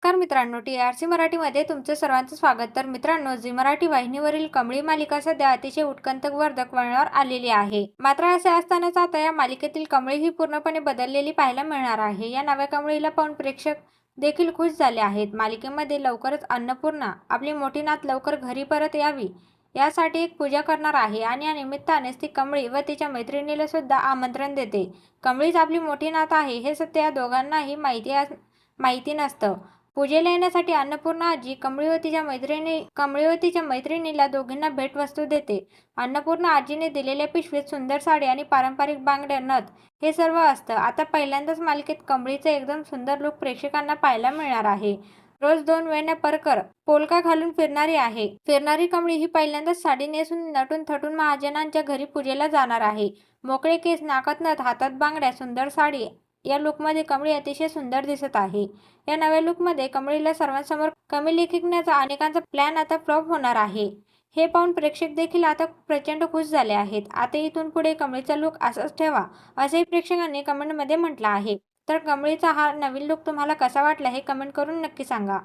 नमस्कार मित्रांनो, TRC मराठीमध्ये तुमचं सर्वांचं स्वागत. तर मित्रांनो, झी मराठी वाहिनीवरील कमळी मालिका सध्या अतिशय उत्कंठवर्धक वळणावर आलेली आहे. मात्र असे असतानाच आता या मालिकेतील कमळी ही पूर्णपणे बदललेली पाहायला मिळणार आहे. या नव्या कमळीला पाहून प्रेक्षक देखील खुश झाले आहेत. मालिकेमध्ये लवकरच अन्नपूर्णा आपली मोठी नात लवकर घरी परत यावी यासाठी एक पूजा करणार आहे आणि या निमित्तानेच ती कमळी व तिच्या मैत्रिणीला सुद्धा आमंत्रण देते. कमळीच आपली मोठी नात आहे हे सत्य या दोघांनाही माहिती नसतं. पूजेला येण्यासाठी अन्नपूर्णा आजी कमळी व तिच्या मैत्रिणीला दोघींना भेटवस्तू देते. अन्नपूर्णा आजीने दिलेल्या पिशवीत सुंदर साडी आणि पारंपरिक बांगड्या, नथ हे सर्व असतं. आता पहिल्यांदाच मालिकेत कमळीचा एकदम सुंदर लुक प्रेक्षकांना पाहायला मिळणार आहे. रोज 2 वेण्या परकर पोलका घालून फिरणारी कमळी ही पहिल्यांदाच साडी नेसून नटून थटून महाजनांच्या घरी पूजेला जाणार आहे. मोकळे केस, नाकात नथ, हातात बांगड्या, सुंदर साडी या लुकमध्ये कमळी अतिशय सुंदर दिसत आहे. या नव्या लुकमध्ये कमळीला सर्वांसमोर कमी लेखिकण्याचा अनेकांचा प्लॅन आता फ्लॉप होणार आहे. हे पाहून प्रेक्षक देखील आता प्रचंड खुश झाले आहेत. आता इथून पुढे कमळीचा लुक असाच ठेवा असेही प्रेक्षकांनी कमेंटमध्ये म्हटलं आहे. तर कमळीचा हा नवीन लुक तुम्हाला कसा वाटला हे कमेंट करून नक्की सांगा.